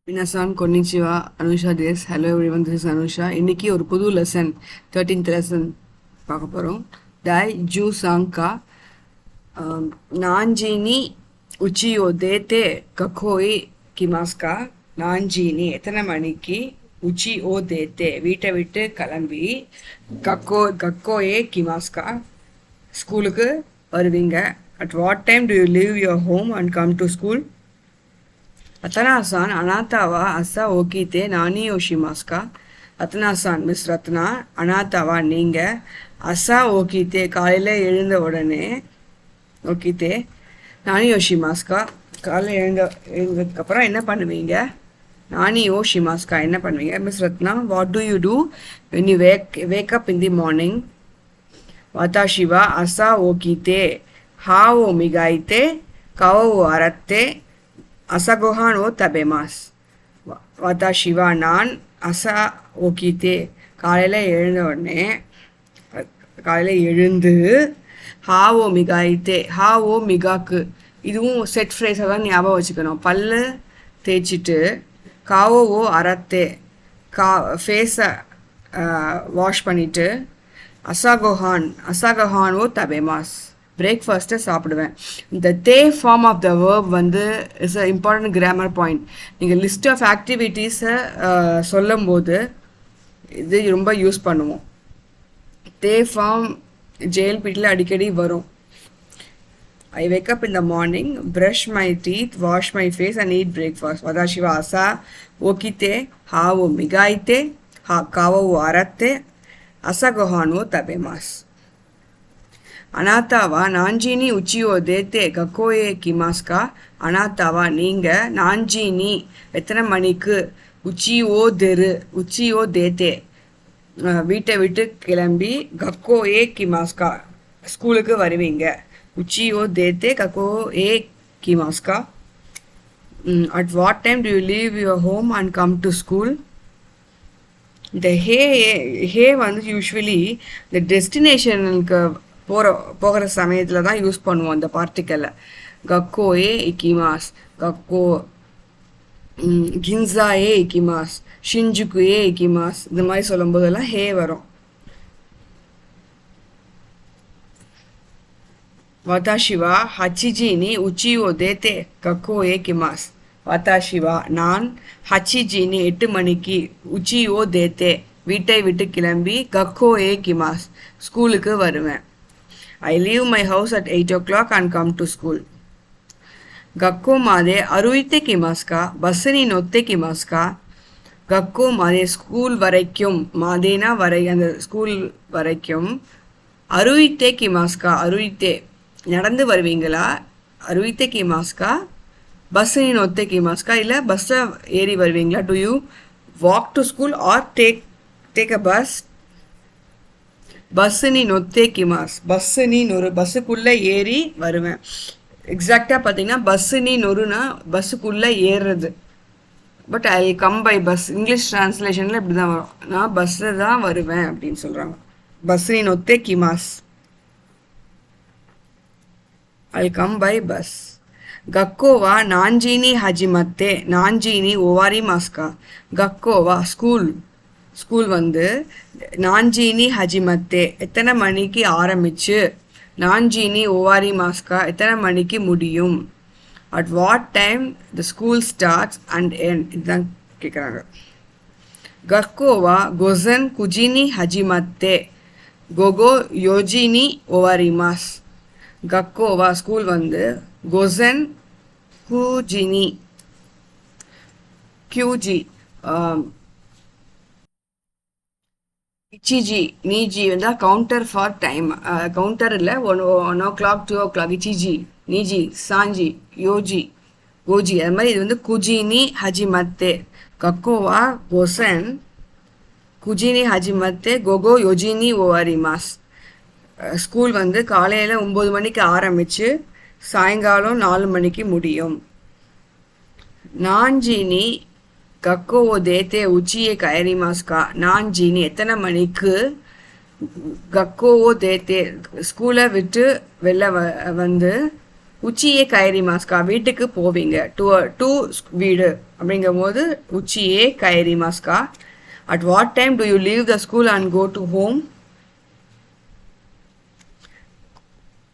Minasan, konnichiwa, Anusha this. Hello everyone, this is Anusha. இன்னைக்கு ஒரு புது லெசன் 13th லெசன் பார்க்க போகிறோம். டை ஜூ சாங்கா நான்ஜீனி உச்சியோ தேத்தே கக்கோய் கிமாஸ்கா. நான்ஜீனி எத்தனை மணிக்கு உச்சி ஓ தேத்தே வீட்டை விட்டு கிளம்பி கக்கோயே கிமாஸ்கா ஸ்கூலுக்கு வருவீங்க. At what time do you leave your home and come to school? ரத்னா-சான் அனாத்தாவா அசா ஓகித்தே நானி யோஷிமாஸ்கா. ரத்னா-சான் மிஸ் ரத்னா, அனாத்தாவா நீங்கள், அசா ஓகித்தே காலையில் எழுந்த உடனே, ஓகித்தே நானி யோஷிமாஸ்கா காலையில் எழுந்ததுக்கப்புறம் என்ன பண்ணுவீங்க? நானி யோஷிமாஸ்கா என்ன பண்ணுவீங்க? Miss Ratna, what do you do when you wake up in the morning? வாதாஷிவா அசா ஓகித்தே ஹாவோ மிகாய்த்தே கவோ அரத்தே அசகோஹான் ஓ தபேமாஸ். வாதாஷிவா நான், அசா ஓகித்தே காலையில் எழுந்த உடனே காலையில் எழுந்து, ஹாவோ மிகாய்த்தே ஹாவோ மிகாக்கு இதுவும் செட் ஃப்ரேஸாக தான் ஞாபகம் வச்சுக்கணும். பல்லு தேய்ச்சிட்டு, காவோ ஓ அரத்தே ஃபேஸை வாஷ் பண்ணிவிட்டு, அசாகோஹான் ஓ தபேமாஸ் பிரேக்ஃபாஸ்ட்டை சாப்பிடுவேன். இந்த தே ஃபார்ம் ஆஃப் த வேர்ப் வந்து is a important grammar point. நீங்கள் லிஸ்ட் ஆஃப் ஆக்டிவிட்டீஸை சொல்லும்போது இது ரொம்ப யூஸ் பண்ணுவோம். தே ஃபார்ம் ஜேஎல்பிடியில் அடிக்கடி வரும். I wake up in the morning, brush my teeth, wash my face and eat breakfast. வதாஷிவா அசா ஓகித்தே ஹாவோ மிகாய்த்தே காவோ அரத்தே அசகோஹானோ தபேமாஸ். அனாத்தாவா நான்ஜீனி உச்சியோ தேத்தே கக்கோயே கிமாஸ்கா. அனாத்தாவா நீங்கள், நான்ஜீனி எத்தனை மணிக்கு, உச்சியோ தேத்தே வீட்டை விட்டு கிளம்பி, கக்கோயே கிமாஸ்கா ஸ்கூலுக்கு வருவீங்க. உச்சியோ தேத்தே கக்கோயே கிமாஸ்கா. At what time do you leave your home and come to school? இந்த ஹே வந்து யூஸ்வலி இந்த டெஸ்டினேஷனுக்கு போகிற சமயத்தில் தான் யூஸ் பண்ணுவோம் இந்த பார்ட்டிக்கலை. கக்கோயே இக்கிமாஸ், கக்கோ கின்சாயே இக்கிமாஸ், ஷின்ஜுக்குயே இக்கிமாஸ், இந்த மாதிரி சொல்லும்போதெல்லாம் ஹே வரும். வதாஷிவா ஹச்சிஜினி உச்சியோ தேத்தே கக்கோயே கிமாஸ். வதாஷிவா நான், ஹச்சிஜினி 8 மணிக்கு, உச்சியோ தேத்தே வீட்டை விட்டு கிளம்பி, கக்கோயே கிமாஸ் ஸ்கூலுக்கு வருவேன். I leave my house at 8 o'clock and come to school. Gakko made aruite kimaska, basani notte kimaska. Gakko made school varaikkum, madena varai and school varaikkum. Aruite kimaska, aruite நடந்து வருவீங்களா? அருவித்தே கிமாஸ்கா, பஸ்ஸு நொத்தே கிமாஸ்கா, இல்லை பஸ்ஸை ஏறி வருவீங்களா? Do you walk to school or take a bus? Bus நொத்தே கிமாஸ், பஸ்ஸுக்குள்ளே ஏறி வருவேன். எக்ஸாக்டாக பார்த்தீங்கன்னா பஸ்ஸு நொறுனா பஸ்ஸுக்குள்ளே ஏறுறது. But I come by bus, English ட்ரான்ஸ்லேஷனில் இப்படி தான் வரும். நான் பஸ்ஸில் தான் வருவேன் அப்படின்னு சொல்கிறாங்க. பஸ்ஸு நொத்தே கிமாஸ், ஐ கம் பை பஸ். கக்கோவா நான்ஜீனி ஹஜிமத்தே, நான்ஜீனி ஓவாரி மாஸ்கா. கக்கோவா ஸ்கூல் வந்து, நான்ஜீனி ஹஜிமத்தே எத்தனை மணிக்கு ஆரம்பிச்சு, நான்ஜீனி ஓவாரி மாஸ்கா எத்தனை மணிக்கு முடியும். At what time the school starts and end இதுதான் கேட்குறாங்க. கக்கோவா கொசன் குஜினி ஹஜிமத்தே கோகோ யோஜினி ஓவாரி மாஸ். கக்கோவா ஸ்கூல் வந்து, கொசன் குஜினி கியூஜி இச்சிஜி நீஜி வந்து கவுண்டர் ஃபார் டைம். கவுண்டர் இல்லை, 1 o'clock 2 o'clock. இச்சிஜி நீஜி சாஞ்சி கோஜி அது மாதிரி. இது வந்து குஜினி ஹஜிமத்தே. கக்கோவா கொசன் குஜினி ஹஜிமத்தே கோகோ யோஜினி ஓவாரி மாஸ். ஸ்கூல் வந்து காலையில் 9 மணிக்கு ஆரம்பித்து சாயங்காலம் 4 மணிக்கு முடியும். நான்ஜீனி கக்கோவோ தேத்தே உச்சியே கயரி மாஸ்கா. நான்ஜீனி எத்தனை மணிக்கு, கக்கோவோ தேத்தே ஸ்கூலை விட்டு வெளில வந்து உச்சியே கைரிமாஸ்கா வீட்டுக்கு போவீங்க. டு வீடு அப்படிங்கும் போது உச்சியே கைரிமாஸ்கா. At what time do you leave the school and go to home?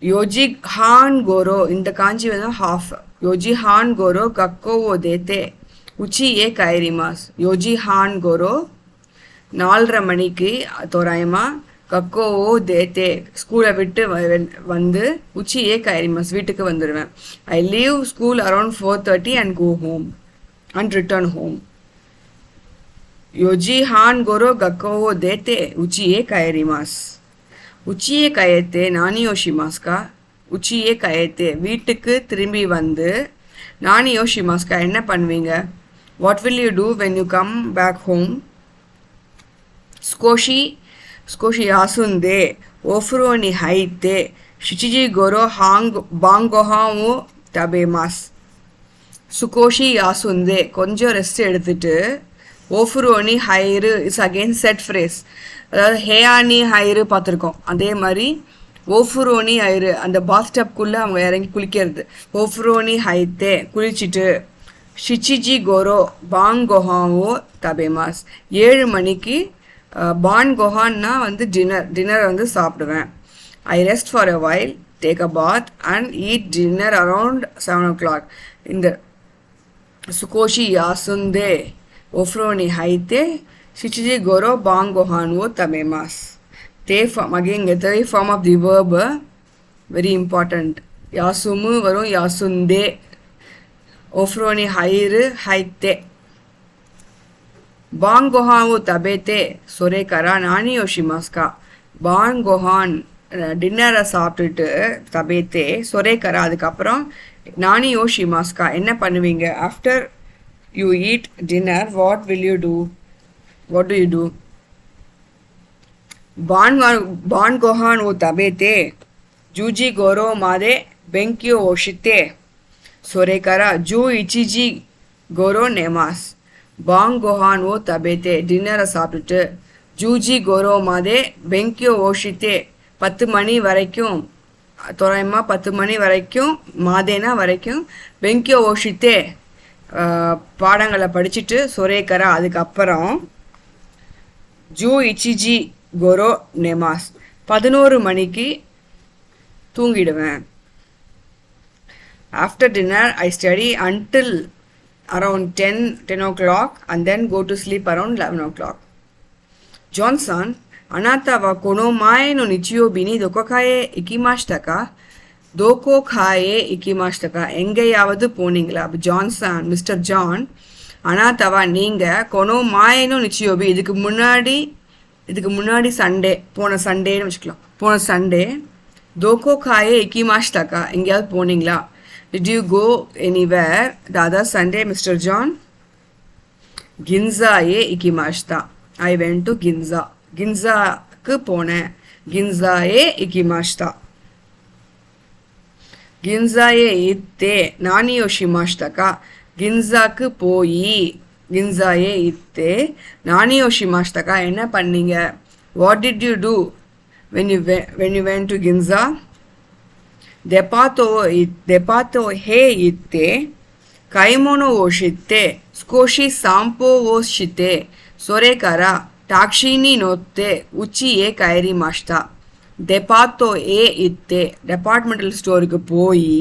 யோஜி ஹான் கோரோ இந்த காஞ்சி வந்து ஹாஃப். யோஜி ஹான் கோரோ கக்கோவோ தேத்தே உச்சியே கைரிமாஸ். யோஜி ஹான் கோரோ 4:30 மணிக்கு தோராயமாக கக்கோவோ தேத்தே ஸ்கூலை விட்டு வந்து உச்சியே கைரிமாஸ் வீட்டுக்கு வந்துடுவேன். I leave school around 4:30 and go home and return home. யோஜி ஹான் கோரோ கக்கோவோ தேத்தே உச்சியே கைரிமாஸ். உச்சியே கயத்தே நானியோஷிமாஸ்கா. உச்சியே கயத்தே வீட்டுக்கு திரும்பி வந்து நானியோஷிமாஸ்கா என்ன பண்ணுவீங்க? What will you do when you come back home? ஸ்கோஷி யாசுந்தே ஓஃப்ரோனி ஹைத்தே ஷிச்சிஜி கோரோ பாங்கோஹாவோ தபேமாஸ். சுகோஷி யாசுந்தே கொஞ்சம் ரெஸ்ட் எடுத்துட்டு ஓஃப்ரோனி ஹைரு இஸ் அகெயின் செட் ஃப்ரேஸ். அதாவது ஹேயானி ஹைரு பார்த்துருக்கோம். அதே மாதிரி ஓஃப்ரோனி ஹைரு அந்த பாத்டப்குள்ளே அவங்க இறங்கி குளிக்கிறது. ஓஃப்ரோனி ஹைத்தே குளிச்சுட்டு ஷிச்சிஜி கோரோ பாங்கோஹாவோ தபேமாஸ் 7 மணிக்கு பான் கோஹான்னா வந்து டின்னர் வந்து சாப்பிடுவேன். I rest for a while, take a bath and eat dinner around 7 o'clock. இந்த சுகோஷி யாசுந்தே ஓஃப்ரோனி ஹைத்தே ஷிச்சிஜி Koro பாங்கோஹான்வோ தபேமாஸ். again the third form of the verb very important. யாசுமு வரும், யாசுந்தே, ஓஃப்ரோனி ஹைரு ஹைத்தே. பாங்கோஹாவோ தபேத்தே சொரேகரா நானியோஷிமாஸ்கா. பாங்கோஹான் டின்னரை சாப்பிட்டுட்டு தபேத்தே சொரேகரா அதுக்கப்புறம் நானியோஷிமாஸ்கா என்ன பண்ணுவீங்க? After you eat dinner what will you do? What do you do? பான்கோஹான் ஓ தபேத்தே ஜூஜி கோரோ மாதே பெங்கியோ ஓஷித்தே சொரேகரா ஜூ இச்சிஜி கோரோ நேமாஸ். பாங்கோஹான் ஓ தபேத்தே டின்னரை சாப்பிட்டுட்டு ஜூஜி கோரோ மாதே பெங்கியோ ஓஷித்தே 10 மணி வரைக்கும் தோராயமாக 10 மணி வரைக்கும் மாதேனா வரைக்கும் பெங்கியோ ஓஷித்தே பாடங்களை படிச்சுட்டு சொரேகரா அதுக்கப்புறம் ஜூ இச்சிஜி கோரோ நேமாஸ் 11 மணிக்கு தூங்கிடுவேன். After dinner I study until around 10 o'clock and then go to sleep around 11 o'clock. Johnson அனாதா வா கோனோ மாயே நோ நிச்சியோபி ni dokokaye ikimashita? தோகோகாயே இக்கிமாஷ்டகா எங்கேயாவது போனீங்களா? ஜான்சன் மிஸ்டர் ஜான் அனாதவா நீங்கள் கொனோ மாயனோ நிச்சியோபி இதுக்கு முன்னாடி சண்டே போன சண்டேன்னு வச்சுக்கலாம். போன சண்டே தோகோகாயே இக்கிமாஷ்டகா எங்கேயாவது போனீங்களா? Did you go anywhere the other Sunday mister John? கின்சாயே இக்கிமாஷ்தா. I went to Ginza. கின்சாக்கு போனேன். கின்சாயே இக்கிமாஷ்தா. கின்சாயே இத்தே நானியோஷிமாஷ்டகா. கின்சாக்கு போய் கின்சாயே இத்தே நானியோஷிமாஷ்டகா என்ன பண்ணீங்க? What did you do when you went to Ginza? depato he itte kaimono wo shitte skoshi sampo wo shite sore kara taxi ni notte uchi e kairimashita. depato e itte departmental store க்கு போய்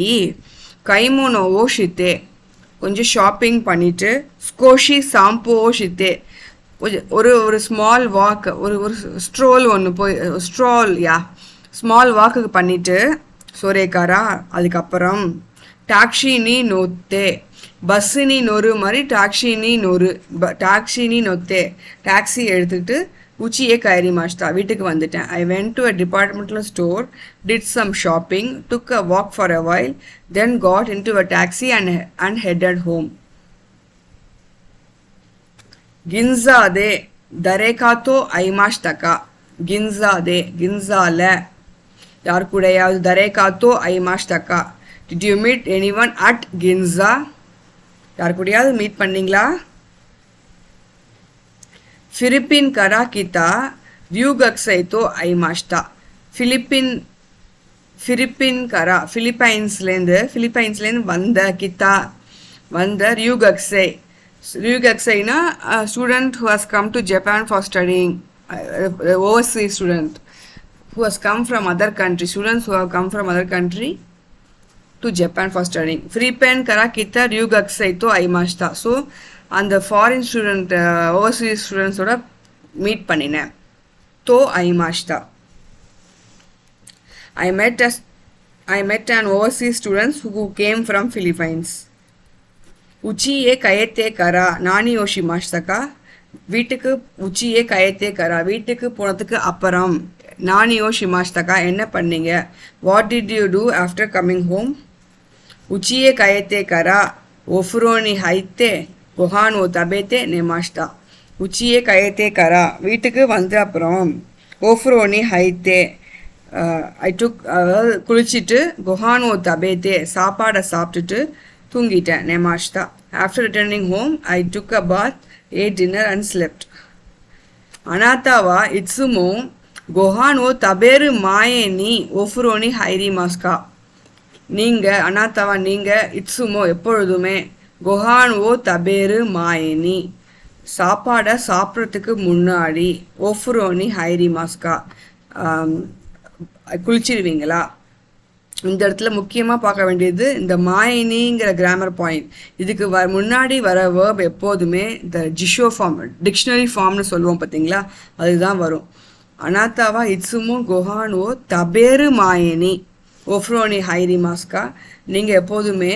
கைமோனோ ஓ ஷித்தே கொஞ்சம் shopping பண்ணிட்டு ஸ்கோஷி சாம்போ ஷித்தே ஒரு small walk ஒரு scroll ஒன்று போய் small வாக்கு பண்ணிட்டு சோரேக்காரா அதுக்கப்புறம் டாக்ஸி நீ நோத்தே பஸ்ஸு நீ நொறு மாதிரி டாக்ஸி நீ நொத்தே டாக்ஸி எடுத்துக்கிட்டு உச்சியே கைரிமாஷ்தா வீட்டுக்கு வந்துட்டேன். I went to a departmental store, did some shopping, took a walk for a while, then got in to a taxi and headed home. கின்சாதே தரேகாத்தோ ஐமாஷ்தகா. கின்சாதே கின்சால யார் கூடயாவது தரேகாத்தோ ஐமாஷ்தகா. Did you meet anyone at Ginza? யார் கூடயாவது மீட் பண்ணீங்களா? ஃபிலிப்பின் கராக்கிதா வியூகக்ஸைத்தோ ஐமாஷ்தா. ஃபிலிப்பின் ஃபிலிப்பைன்ஸ்லேருந்து வந்த கித்தா வந்த ரியூகக்ஸே. ரியூகக்ஸைனா student who has come to Japan for studying, overseas student who has come from other country, students who have come from other country to Japan for studying. Filipen kara kita ryugakusei to aimashita. So அந்த foreign student Overseas ஸ்டூடெண்ட்ஸோட meet பண்ணினேன். to aimashita. I met an overseas students who came from Philippines. உச்சியே கயத்தே கரா நானி யோஷிமாஷ்தகா. வீட்டுக்கு உச்சியே கயத்தே கரா வீட்டுக்கு போனதுக்கு அப்புறம் நானி யோஷிமாஷ்தகா என்ன பண்ணீங்க? What did you do after coming home? உச்சியே கயத்தே கரா ஒஃப்ரோனி ஹைத்தே கொஹான் ஓ தபேத்தே நெமாஷ்தா. உச்சியே கயத்தே கரா வீட்டுக்கு வந்த அப்புறம் ஒஃப்ரோனி ஹைத்தே ஐ டுக் குளிச்சுட்டு கொஹான் ஓ தபேத்தே சாப்பாடை சாப்பிட்டுட்டு தூங்கிட்டேன். நெமாஷ்தா. After returning home I took a bath, ate dinner and slept. அனாத்தாவா இட்சுமோ கொஹான் ஓ தபேரு மாயே நீ ஒஃப்ரோனி ஹைரி மாஸ்கா. நீங்கள் அனாத்தாவா நீங்கள் இட்சுமோ எப்பொழுதுமே கொஹான் ஓ தபேரு மாயேனி சாப்பாடை சாப்பிட்றதுக்கு முன்னாடி ஒஃப்ரோனி ஹைரி மாஸ்கா குளிச்சிருவீங்களா? இந்த இடத்துல முக்கியமாக பார்க்க வேண்டியது இந்த மாயினிங்கிற கிராமர் பாயிண்ட். இதுக்கு முன்னாடி வர வேர்ப் எப்போதுமே இந்த ஜிஷோ ஃபார்ம், டிக்ஷனரி ஃபார்ம்னு சொல்லுவோம் பார்த்தீங்களா, அதுதான் வரும். அனாத்தாவா இட்சுமோ கொஹான் ஓ தபேரு மாயினி ஒஃப்ரோனி ஹைரி மாஸ்கா. நீங்கள் எப்போதுமே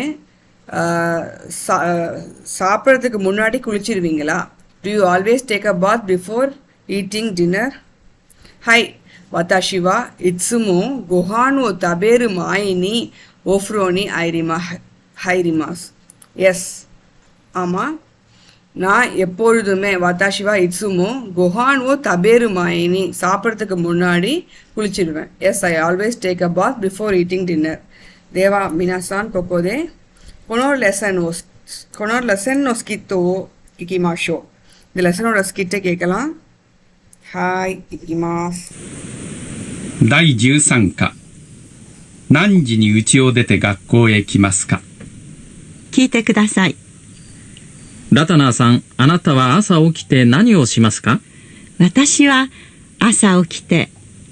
சாப்பிட்றதுக்கு முன்னாடி குளிச்சிருவீங்களா? Do you always take a bath before eating dinner? ஹை வதாஷி வா இட்சுமோ கொஹான் ஓ தபேரு மாயினி ஒஃப்ரோனி ஹைரிமாஸ். எஸ், ஆமாம், நான் எப்பொழுதுமே வதாஷிவா இட்சுமோ கொஹான் ஓ தபேரு மாயினி சாப்பிட்றதுக்கு முன்னாடி குளிச்சிடுவேன். Yes, I always take a bath before eating dinner. தேவா மினாசான் கொக்கோதே கொனோர் லெசன் நோ ஸ்கித்தோ இக்கிமாஷோ. இந்த லெசனோட ஸ்கிட்டை கேட்கலாம். ஹாய் இக்கிமாஸ். 第13課。何時に家を出て学校へ来ますか？聞いてください。ラタナーさん、あなたは朝起きて何をしますか？私は朝起きて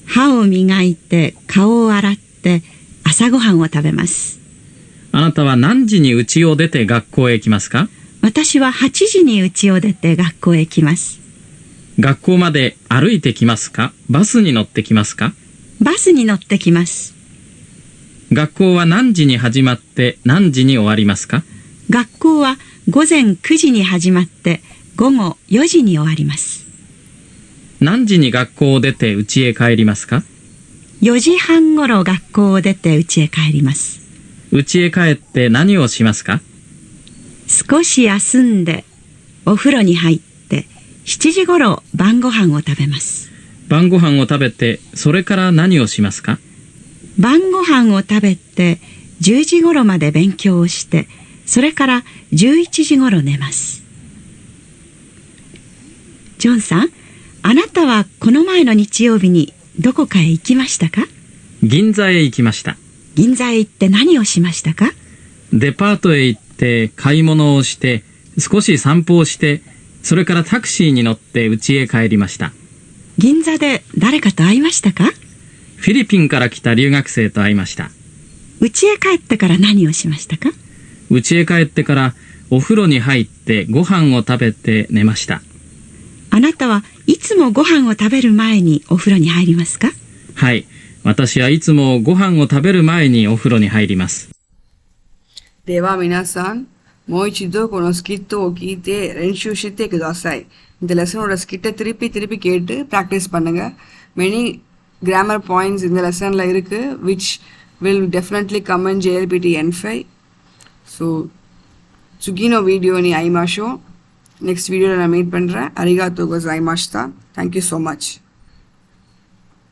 歯を磨いて顔を洗って朝ごはんを食べます。あなたは何時に家を出て学校へ来ますか？私は8時に家を出て学校へ来ます。学校まで歩いてきますか？バスに乗ってきますか？バスに乗ってきます。学校は何時に始まって何時に終わりますか？学校は午前9時に始まって午後4時に終わります。何時に学校を出て家へ帰りますか？4時半ごろ学校を出て家へ帰ります。家へ帰って何をしますか？少し休んでお風呂に入って7時ごろ晩ご飯を食べます。晩ご飯を食べてそれから何をしますか？晩ご飯を食べて10時ごろまで勉強をしてそれから11時ごろ寝ます。ジョンさん、あなたはこの前の日曜日にどこかへ行きましたか？銀座へ行きました。銀座へ行って何をしましたか？デパートへ行って買い物をして少し散歩をしてそれからタクシーに乗って家へ帰りました。銀座で誰かと会いましたか？フィリピンから来た留学生と会いました。家へ帰ってから何をしましたか？家へ帰ってからお風呂に入ってご飯を食べて寝ました。あなたはいつもご飯を食べる前にお風呂に入りますか？はい、私はいつもご飯を食べる前にお風呂に入ります。では皆さん、もう一度このスキットを聞いて練習してください。இந்த லெசனோட ஸ்கிட்டை திருப்பி திருப்பி கேட்டு ப்ராக்டிஸ் பண்ணுங்க. மெனி கிராமர் பாயிண்ட்ஸ் இந்த லெசனில் இருக்குது, which will definitely come in JLPT N5. So சுகினோ வீடியோ நீ ஐமாஷோ நெக்ஸ்ட் வீடியோவில் நான் மீட் பண்ணுறேன். அரிகாத்தோ கோஸ் ஐமாஷ் தான். Thank you so much.